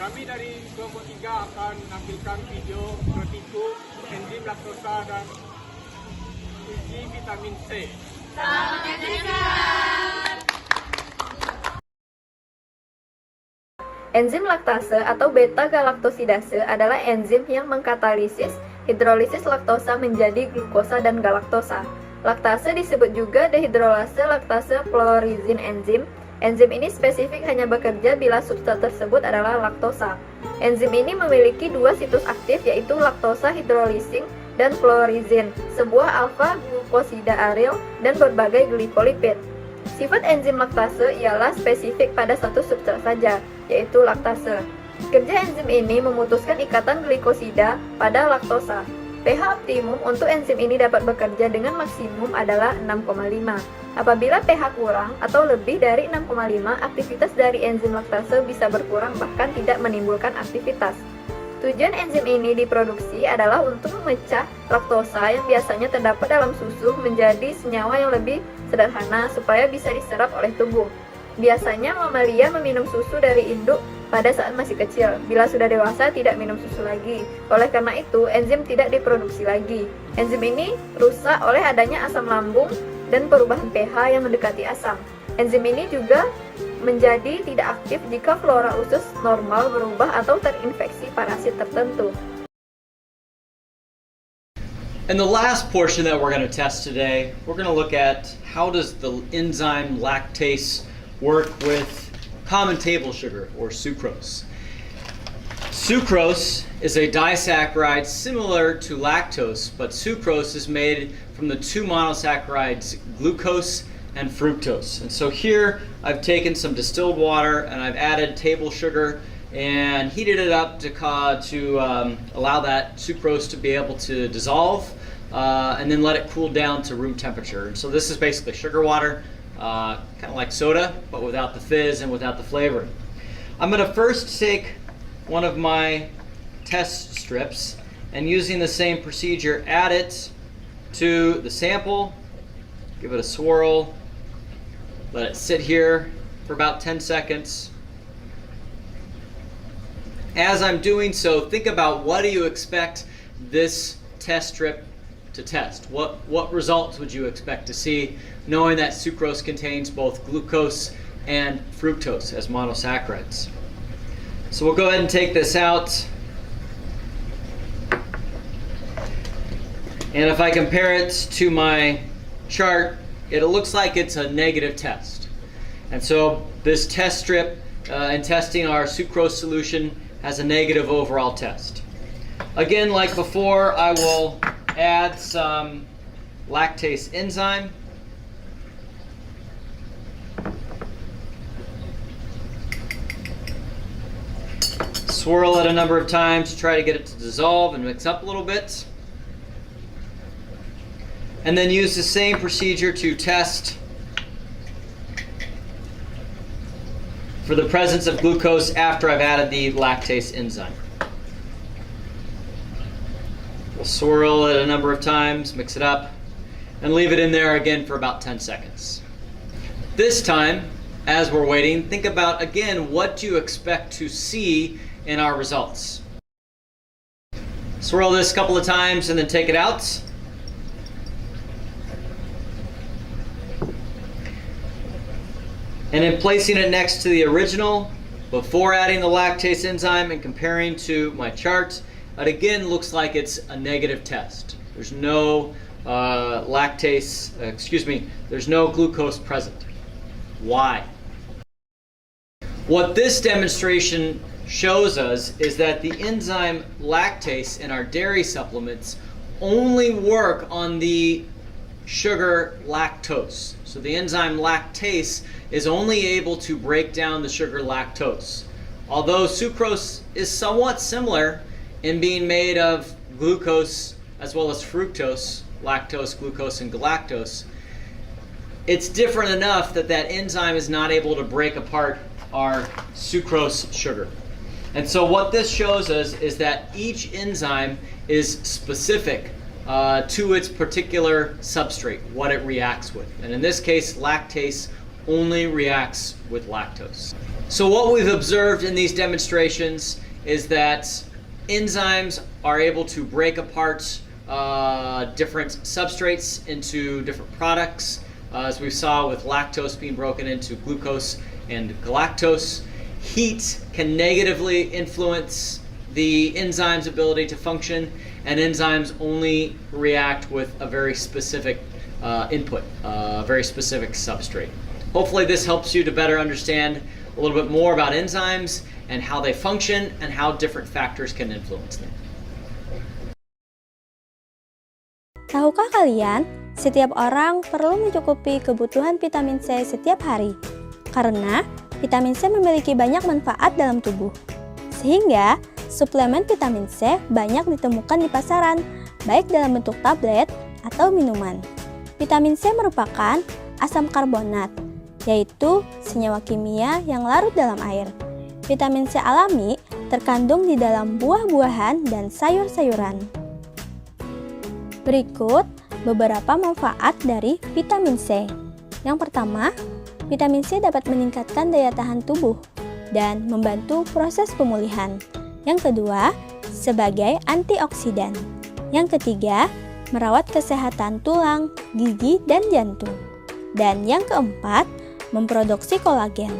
Kami dari kelompok 3 akan menampilkan video bertipu enzim laktosa dan uji vitamin C. Selamat menyaksikan! Enzim laktase atau beta-galaktosidase adalah enzim yang mengkatalisis hidrolisis laktosa menjadi glukosa dan galaktosa. Laktase disebut juga dehidrolase laktase fluorizin enzim. Enzim ini spesifik hanya bekerja bila substrat tersebut adalah laktosa. Enzim ini memiliki dua situs aktif yaitu laktosa hidrolizing dan fluorizin, sebuah alfa-glukosida aril dan berbagai glikolipid. Sifat enzim laktase ialah spesifik pada satu substrat saja, yaitu laktase. Kerja enzim ini memutuskan ikatan glikosida pada laktosa. pH optimum untuk enzim ini dapat bekerja dengan maksimum adalah 6,5. Apabila pH kurang atau lebih dari 6,5, aktivitas dari enzim laktase bisa berkurang bahkan tidak menimbulkan aktivitas. Tujuan enzim ini diproduksi adalah untuk memecah laktosa yang biasanya terdapat dalam susu menjadi senyawa yang lebih sederhana supaya bisa diserap oleh tubuh. Biasanya mamalia meminum susu dari induk pada saat masih kecil. Bila sudah dewasa tidak minum susu lagi. Oleh karena itu, enzim tidak diproduksi lagi. Enzim ini rusak oleh adanya asam lambung dan perubahan pH yang mendekati asam. Enzim ini juga menjadi tidak aktif jika flora usus normal berubah atau terinfeksi parasit tertentu. In the last portion that we're going to test today, we're going to look at how does the enzyme lactase work with common table sugar, or sucrose. Sucrose is a disaccharide similar to lactose, but sucrose is made from the two monosaccharides glucose and fructose. And so here I've taken some distilled water and I've added table sugar and heated it up to allow that sucrose to be able to dissolve and then let it cool down to room temperature. And so this is basically sugar water. Kind of like soda, but without the fizz and without the flavoring. I'm going to first take one of my test strips and using the same procedure add it to the sample, give it a swirl, let it sit here for about 10 seconds. As I'm doing so, think about what do you expect this test strip to test. What results would you expect to see, knowing that sucrose contains both glucose and fructose as monosaccharides? So we'll go ahead and take this out. And if I compare it to my chart, it looks like it's a negative test. And so this test strip in testing our sucrose solution has a negative overall test. Again, like before, I will add some lactase enzyme. Swirl it a number of times to try to get it to dissolve and mix up a little bit. And then use the same procedure to test for the presence of glucose after I've added the lactase enzyme. We'll swirl it a number of times, mix it up, and leave it in there again for about 10 seconds. This time, as we're waiting, think about again what you expect to see in our results. Swirl this a couple of times and then take it out. And in placing it next to the original, before adding the lactase enzyme and comparing to my chart, it again looks like it's a negative test. There's no there's no glucose present. Why? What this demonstration shows us is that the enzyme lactase in our dairy supplements only work on the sugar lactose. So the enzyme lactase is only able to break down the sugar lactose. Although sucrose is somewhat similar in being made of glucose as well as fructose, lactose, glucose, and galactose, it's different enough that that enzyme is not able to break apart our sucrose sugar. And so what this shows us is that each enzyme is specific to its particular substrate, what it reacts with. And in this case, lactase only reacts with lactose. So what we've observed in these demonstrations is that enzymes are able to break apart different substrates into different products, as we saw with lactose being broken into glucose and galactose. Heat can negatively influence the enzyme's ability to function, and enzymes only react with a very specific input, a very specific substrate. Hopefully this helps you to better understand a little bit more about enzymes and how they function and how different factors can influence them. Tahukah kalian, setiap orang perlu mencukupi kebutuhan vitamin C setiap hari, karena vitamin C memiliki banyak manfaat dalam tubuh. Sehingga, suplemen vitamin C banyak ditemukan di pasaran, baik dalam bentuk tablet atau minuman. Vitamin C merupakan asam karbonat, yaitu senyawa kimia yang larut dalam air. Vitamin C alami terkandung di dalam buah-buahan dan sayur-sayuran. Berikut beberapa manfaat dari vitamin C. Yang pertama, vitamin C dapat meningkatkan daya tahan tubuh dan membantu proses pemulihan. Yang kedua, sebagai antioksidan. Yang ketiga, merawat kesehatan tulang, gigi, dan jantung. Dan yang keempat, memproduksi kolagen,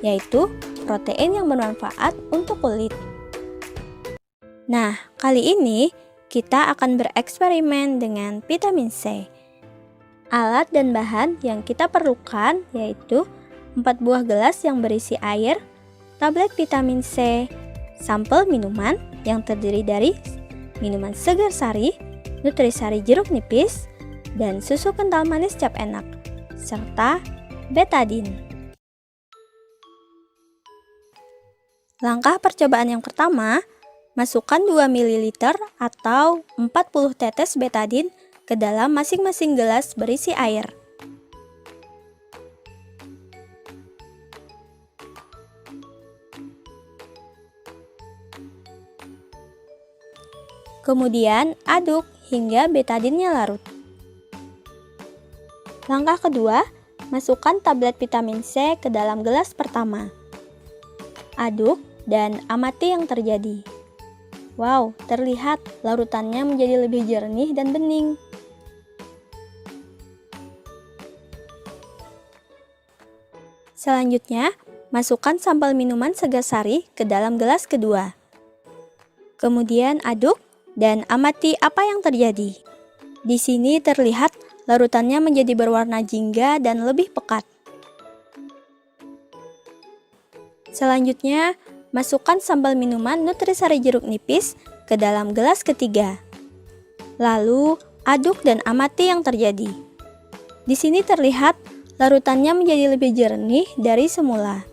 yaitu protein yang bermanfaat untuk kulit. Nah, kali ini kita akan bereksperimen dengan vitamin C. Alat dan bahan yang kita perlukan yaitu 4 buah gelas yang berisi air, tablet vitamin C, sampel minuman yang terdiri dari minuman segar sari, nutrisari jeruk nipis, dan susu kental manis cap enak, serta betadine. Langkah percobaan yang pertama, masukkan 2 ml atau 40 tetes betadine ke dalam masing-masing gelas berisi air. Kemudian aduk hingga betadinnya larut. Langkah kedua, masukkan tablet vitamin C ke dalam gelas pertama. Aduk dan amati yang terjadi. Wow, terlihat larutannya menjadi lebih jernih dan bening. Selanjutnya, masukkan sampel minuman segar sari ke dalam gelas kedua. Kemudian aduk dan amati apa yang terjadi. Di sini terlihat larutannya menjadi berwarna jingga dan lebih pekat. Selanjutnya, masukkan sampel minuman nutrisari jeruk nipis ke dalam gelas ketiga. Lalu, aduk dan amati yang terjadi. Di sini terlihat larutannya menjadi lebih jernih dari semula.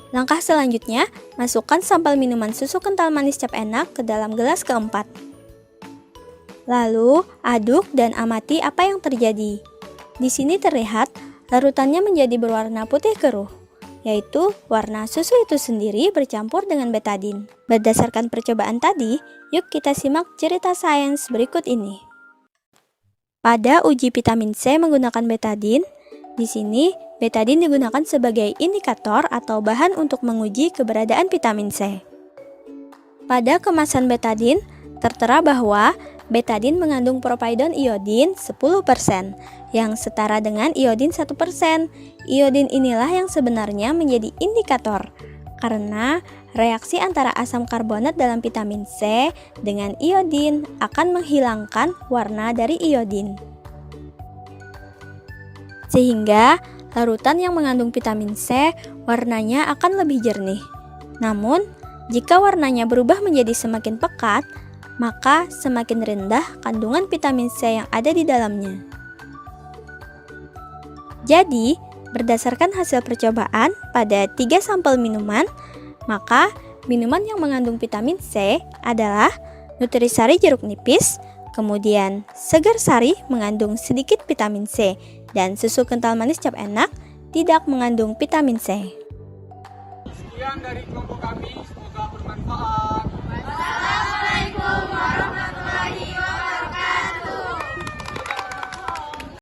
Langkah selanjutnya, masukkan sampel minuman susu kental manis cap enak ke dalam gelas keempat. Lalu, aduk dan amati apa yang terjadi. Di sini terlihat larutannya menjadi berwarna putih keruh, yaitu warna susu itu sendiri bercampur dengan betadine. Berdasarkan percobaan tadi, yuk kita simak cerita sains berikut ini. Pada uji vitamin C menggunakan betadine, di sini betadine digunakan sebagai indikator atau bahan untuk menguji keberadaan vitamin C. Pada kemasan betadine, tertera bahwa betadine mengandung propaidon iodin 10% yang setara dengan iodin 1%. Iodin inilah yang sebenarnya menjadi indikator karena reaksi antara asam karbonat dalam vitamin C dengan iodin akan menghilangkan warna dari iodin. Sehingga larutan yang mengandung vitamin C warnanya akan lebih jernih. Namun, jika warnanya berubah menjadi semakin pekat, maka semakin rendah kandungan vitamin C yang ada di dalamnya. Jadi, berdasarkan hasil percobaan pada 3 sampel minuman, maka minuman yang mengandung vitamin C adalah nutrisari jeruk nipis, Kemudian, segar sari mengandung sedikit vitamin C dan susu kental manis cap enak tidak mengandung vitamin C. Sekian dari kelompok kami, semoga bermanfaat.